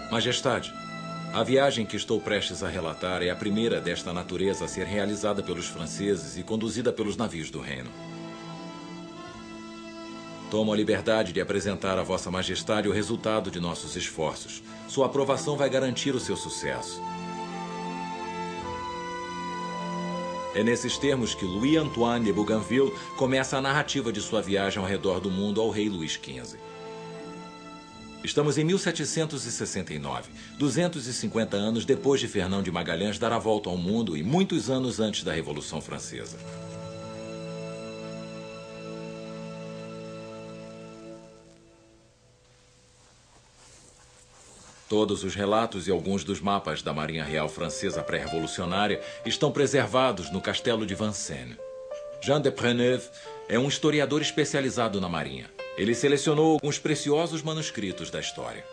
Majestade, a viagem que estou prestes a relatar é a primeira desta natureza a ser realizada pelos franceses e conduzida pelos navios do reino. Tomo a liberdade de apresentar a Vossa Majestade o resultado de nossos esforços. Sua aprovação vai garantir o seu sucesso. É nesses termos que Louis-Antoine de Bougainville começa a narrativa de sua viagem ao redor do mundo ao rei Luís XV. Estamos em 1769, 250 anos depois de Fernão de Magalhães dar a volta ao mundo e muitos anos antes da Revolução Francesa. Todos os relatos e alguns dos mapas da Marinha Real Francesa pré-revolucionária estão preservados no Castelo de Vincennes. Jean de Preneuve é um historiador especializado na Marinha. Ele selecionou alguns preciosos manuscritos da história.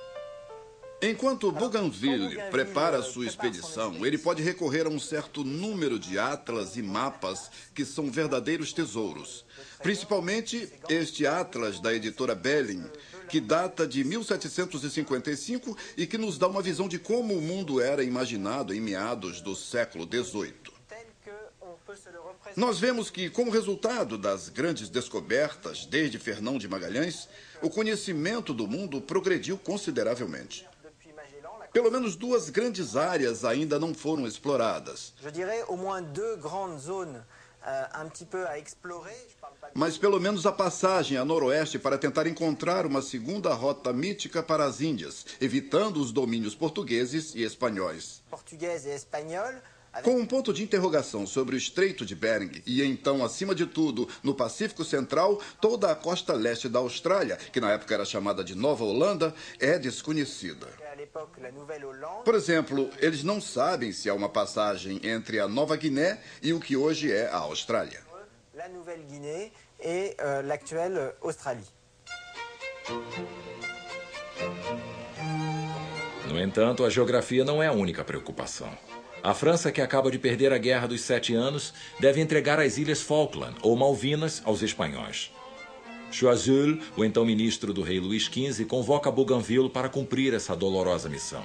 Enquanto Bougainville prepara sua expedição, ele pode recorrer a um certo número de atlas e mapas que são verdadeiros tesouros. Principalmente este atlas da editora Belin, que data de 1755 e que nos dá uma visão de como o mundo era imaginado em meados do século XVIII. Nós vemos que, como resultado das grandes descobertas desde Fernão de Magalhães, o conhecimento do mundo progrediu consideravelmente. Pelo menos duas grandes áreas ainda não foram exploradas. Mas pelo menos a passagem a noroeste para tentar encontrar uma segunda rota mítica para as Índias, evitando os domínios portugueses e espanhóis. Com um ponto de interrogação sobre o Estreito de Bering e então, acima de tudo, no Pacífico Central, toda a costa leste da Austrália, que na época era chamada de Nova Holanda, é desconhecida. Por exemplo, eles não sabem se há uma passagem entre a Nova Guiné e o que hoje é a Austrália. No entanto, a geografia não é a única preocupação. A França, que acaba de perder a Guerra dos 7 Anos, deve entregar as Ilhas Falkland, ou Malvinas, aos espanhóis. Choiseul, o então ministro do rei Luís XV, convoca Bougainville para cumprir essa dolorosa missão.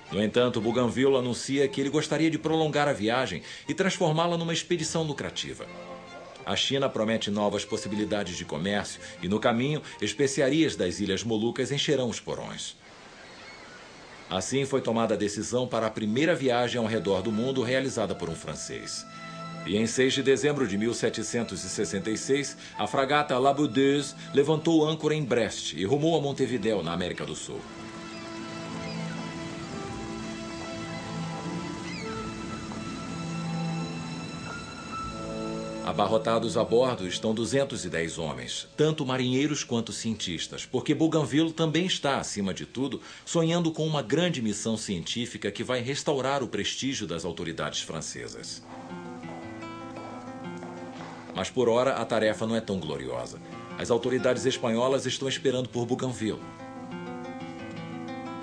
No entanto, Bougainville anuncia que ele gostaria de prolongar a viagem e transformá-la numa expedição lucrativa. A China promete novas possibilidades de comércio e, no caminho, especiarias das Ilhas Molucas encherão os porões. Assim foi tomada a decisão para a primeira viagem ao redor do mundo realizada por um francês. E em 6 de dezembro de 1766, a fragata La Boudeuse levantou âncora em Brest e rumou a Montevidéu, na América do Sul. Abarrotados a bordo estão 210 homens, tanto marinheiros quanto cientistas, porque Bougainville também está, acima de tudo, sonhando com uma grande missão científica que vai restaurar o prestígio das autoridades francesas. Mas por ora a tarefa não é tão gloriosa. As autoridades espanholas estão esperando por Bougainville.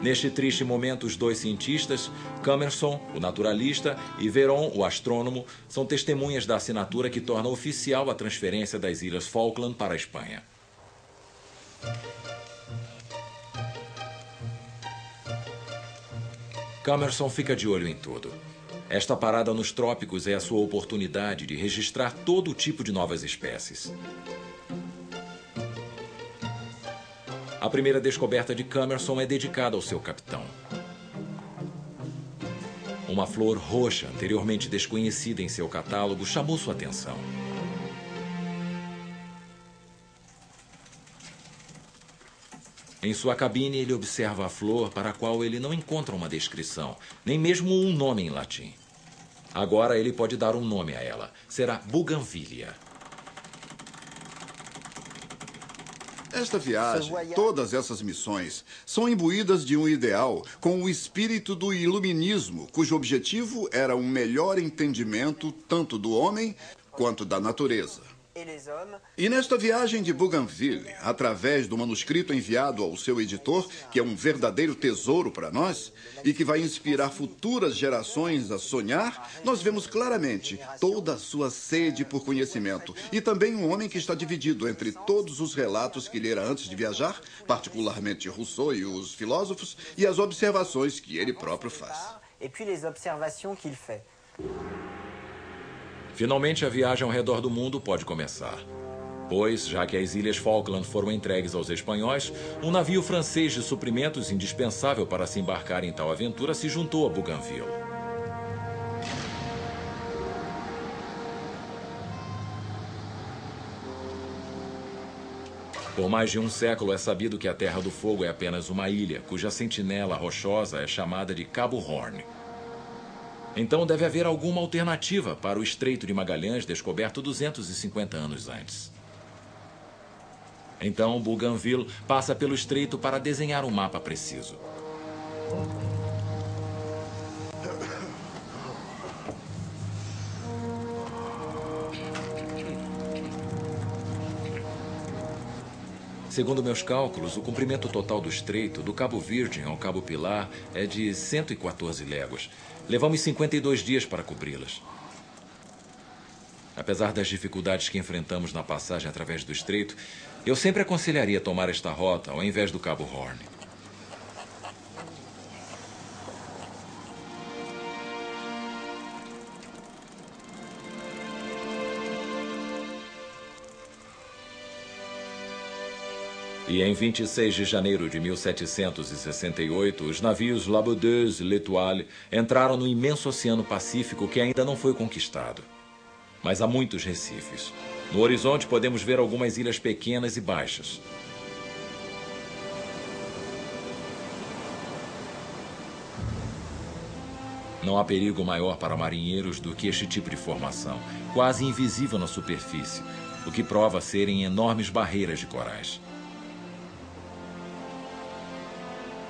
Neste triste momento, os dois cientistas, Commerson, o naturalista, e Véron, o astrônomo, são testemunhas da assinatura que torna oficial a transferência das Ilhas Falkland para a Espanha. Commerson fica de olho em tudo. Esta parada nos trópicos é a sua oportunidade de registrar todo tipo de novas espécies. A primeira descoberta de Commerson é dedicada ao seu capitão. Uma flor roxa, anteriormente desconhecida em seu catálogo, chamou sua atenção. Em sua cabine, ele observa a flor para a qual ele não encontra uma descrição, nem mesmo um nome em latim. Agora ele pode dar um nome a ela. Será Bougainvillia. Esta viagem, todas essas missões, são imbuídas de um ideal com o espírito do iluminismo, cujo objetivo era um melhor entendimento tanto do homem quanto da natureza. E nesta viagem de Bougainville, através do manuscrito enviado ao seu editor, que é um verdadeiro tesouro para nós, e que vai inspirar futuras gerações a sonhar, nós vemos claramente toda a sua sede por conhecimento. E também um homem que está dividido entre todos os relatos que lera antes de viajar, particularmente Rousseau e os filósofos, e as observações que ele próprio faz. Finalmente, a viagem ao redor do mundo pode começar. Pois, já que as Ilhas Falkland foram entregues aos espanhóis, um navio francês de suprimentos indispensável para se embarcar em tal aventura se juntou a Bougainville. Por mais de um século é sabido que a Terra do Fogo é apenas uma ilha, cuja sentinela rochosa é chamada de Cabo Horn. Então deve haver alguma alternativa para o Estreito de Magalhães, descoberto 250 anos antes. Então Bougainville passa pelo estreito para desenhar um mapa preciso. Segundo meus cálculos, o comprimento total do estreito, do Cabo Virgem ao Cabo Pilar, é de 114 léguas. Levamos 52 dias para cobri-las. Apesar das dificuldades que enfrentamos na passagem através do estreito, eu sempre aconselharia tomar esta rota ao invés do Cabo Horn. E em 26 de janeiro de 1768, os navios La Boudeuse e L'Étoile entraram no imenso Oceano Pacífico que ainda não foi conquistado. Mas há muitos recifes. No horizonte podemos ver algumas ilhas pequenas e baixas. Não há perigo maior para marinheiros do que este tipo de formação, quase invisível na superfície, o que prova serem enormes barreiras de corais.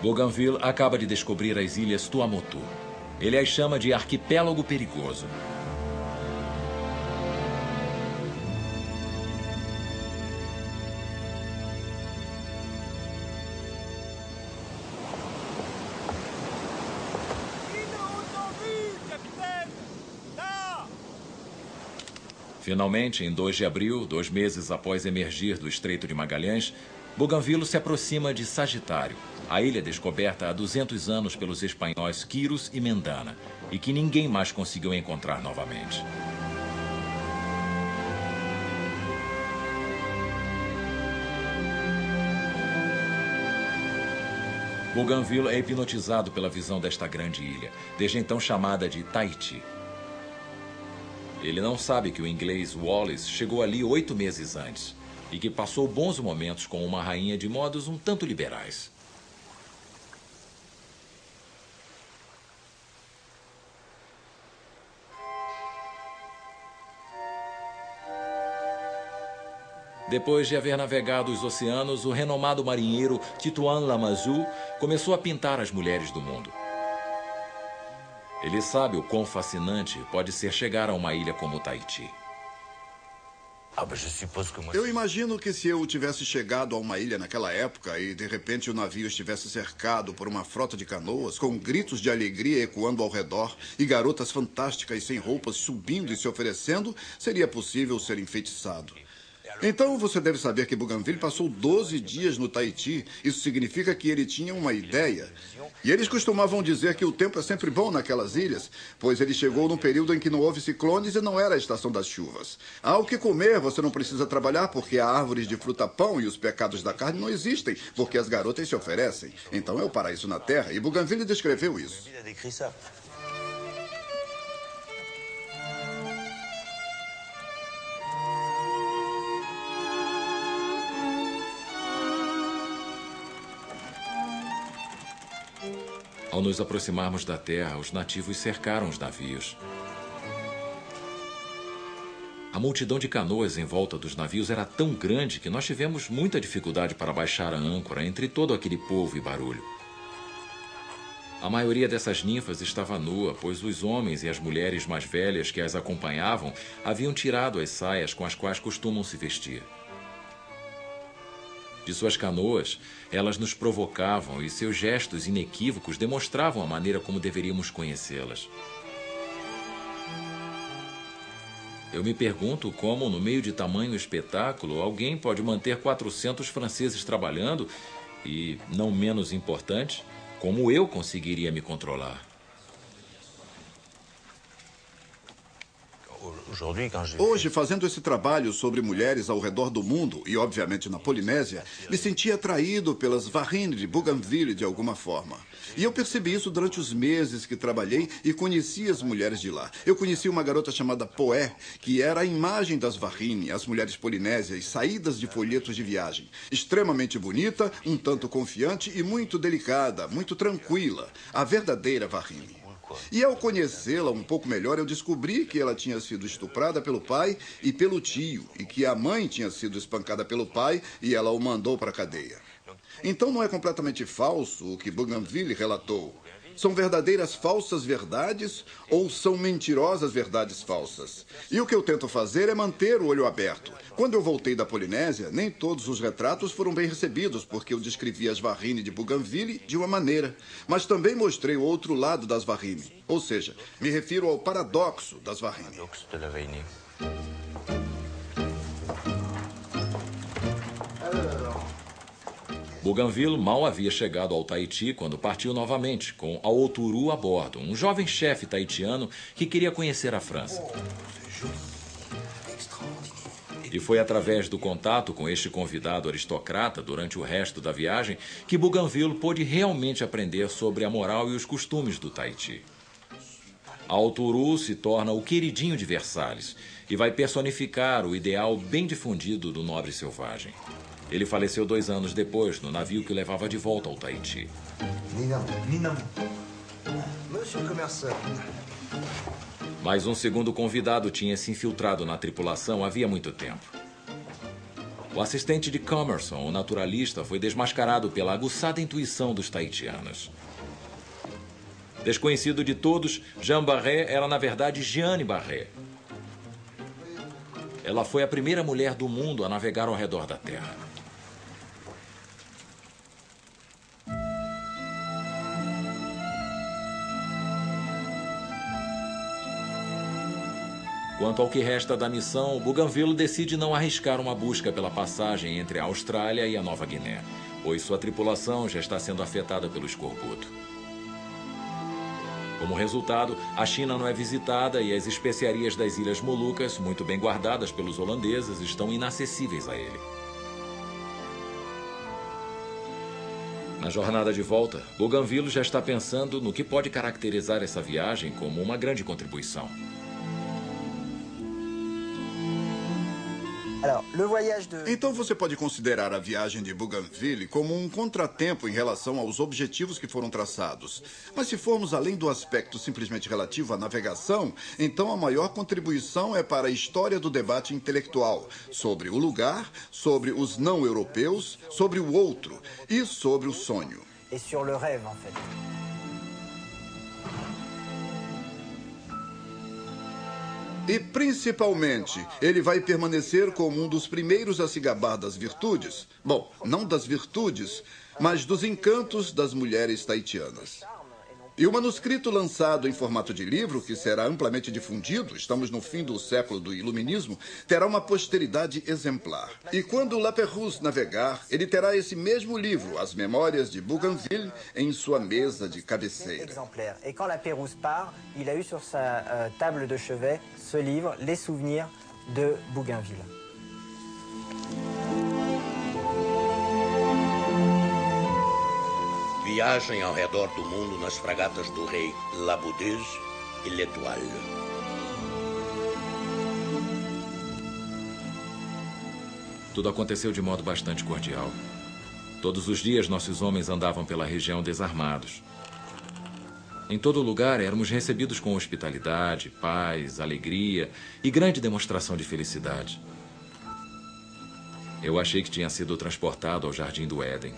Bougainville acaba de descobrir as ilhas Tuamotu. Ele as chama de arquipélago perigoso. Finalmente, em 2 de abril, 2 meses após emergir do Estreito de Magalhães, Bougainville se aproxima de Sagitário, a ilha descoberta há 200 anos pelos espanhóis Quiros e Mendana, e que ninguém mais conseguiu encontrar novamente. Bougainville é hipnotizado pela visão desta grande ilha, desde então chamada de Tahiti. Ele não sabe que o inglês Wallis chegou ali 8 meses antes e que passou bons momentos com uma rainha de modos um tanto liberais. Depois de haver navegado os oceanos, o renomado marinheiro Titouan Lamazou começou a pintar as mulheres do mundo. Ele sabe o quão fascinante pode ser chegar a uma ilha como Tahiti. Eu imagino que se eu tivesse chegado a uma ilha naquela época e de repente o navio estivesse cercado por uma frota de canoas, com gritos de alegria ecoando ao redor e garotas fantásticas sem roupas subindo e se oferecendo, seria possível ser enfeitiçado. Então você deve saber que Bougainville passou 12 dias no Tahiti. Isso significa que ele tinha uma ideia. E eles costumavam dizer que o tempo é sempre bom naquelas ilhas, pois ele chegou num período em que não houve ciclones e não era a estação das chuvas. Há o que comer, você não precisa trabalhar porque há árvores de fruta-pão e os pecados da carne não existem, porque as garotas se oferecem. Então é o paraíso na Terra e Bougainville descreveu isso. Ao nos aproximarmos da terra, os nativos cercaram os navios. A multidão de canoas em volta dos navios era tão grande que nós tivemos muita dificuldade para baixar a âncora entre todo aquele povo e barulho. A maioria dessas ninfas estava nua, pois os homens e as mulheres mais velhas que as acompanhavam haviam tirado as saias com as quais costumam se vestir. De suas canoas, elas nos provocavam e seus gestos inequívocos demonstravam a maneira como deveríamos conhecê-las. Eu me pergunto como, no meio de tamanho espetáculo, alguém pode manter 400 franceses trabalhando e, não menos importante, como eu conseguiria me controlar. Hoje, fazendo esse trabalho sobre mulheres ao redor do mundo, e obviamente na Polinésia, me senti atraído pelas Varrines de Bougainville de alguma forma. E eu percebi isso durante os meses que trabalhei e conheci as mulheres de lá. Eu conheci uma garota chamada Poé, que era a imagem das Varrines, as mulheres polinésias, saídas de folhetos de viagem. Extremamente bonita, um tanto confiante e muito delicada, muito tranquila. A verdadeira Varrine. E ao conhecê-la um pouco melhor, eu descobri que ela tinha sido estuprada pelo pai e pelo tio, e que a mãe tinha sido espancada pelo pai e ela o mandou para a cadeia. Então não é completamente falso o que Bougainville relatou. São verdadeiras falsas verdades ou são mentirosas verdades falsas? E o que eu tento fazer é manter o olho aberto. Quando eu voltei da Polinésia, nem todos os retratos foram bem recebidos, porque eu descrevi as Varrines de Bougainville de uma maneira. Mas também mostrei o outro lado das Varrines. Ou seja, me refiro ao paradoxo das Varrines. Bougainville mal havia chegado ao Tahiti quando partiu novamente, com Aoturu a bordo, um jovem chefe tahitiano que queria conhecer a França. E foi através do contato com este convidado aristocrata durante o resto da viagem que Bougainville pôde realmente aprender sobre a moral e os costumes do Tahiti. Aoturu se torna o queridinho de Versalhes e vai personificar o ideal bem difundido do nobre selvagem. Ele faleceu 2 anos depois, no navio que o levava de volta ao Tahiti. Mas um segundo convidado tinha se infiltrado na tripulação havia muito tempo. O assistente de Commerson, o naturalista, foi desmascarado pela aguçada intuição dos tahitianos. Desconhecido de todos, Jean Barret era, na verdade, Jeanne Barret. Ela foi a primeira mulher do mundo a navegar ao redor da Terra. Quanto ao que resta da missão, Bougainville decide não arriscar uma busca pela passagem entre a Austrália e a Nova Guiné, pois sua tripulação já está sendo afetada pelo escorbuto. Como resultado, a China não é visitada e as especiarias das Ilhas Molucas, muito bem guardadas pelos holandeses, estão inacessíveis a ele. Na jornada de volta, Bougainville já está pensando no que pode caracterizar essa viagem como uma grande contribuição. Então você pode considerar a viagem de Bougainville como um contratempo em relação aos objetivos que foram traçados. Mas se formos além do aspecto simplesmente relativo à navegação, então a maior contribuição é para a história do debate intelectual sobre o lugar, sobre os não-europeus, sobre o outro e sobre o sonho. E sobre o rêve, en fait. E, principalmente, ele vai permanecer como um dos primeiros a se gabar das virtudes. Bom, não das virtudes, mas dos encantos das mulheres tahitianas. E o manuscrito lançado em formato de livro, que será amplamente difundido, estamos no fim do século do Iluminismo, terá uma posteridade exemplar. E quando Lapérouse navegar, ele terá esse mesmo livro, As Memórias de Bougainville, em sua mesa de cabeceira. Et quand Lapérouse part, il a eu sur sa table de chevet ce livre, Les Souvenirs de Bougainville. Viagem ao redor do mundo nas fragatas do rei La Boudeuse e L'Étoile. Tudo aconteceu de modo bastante cordial. Todos os dias nossos homens andavam pela região desarmados. Em todo lugar éramos recebidos com hospitalidade, paz, alegria e grande demonstração de felicidade. Eu achei que tinha sido transportado ao Jardim do Éden.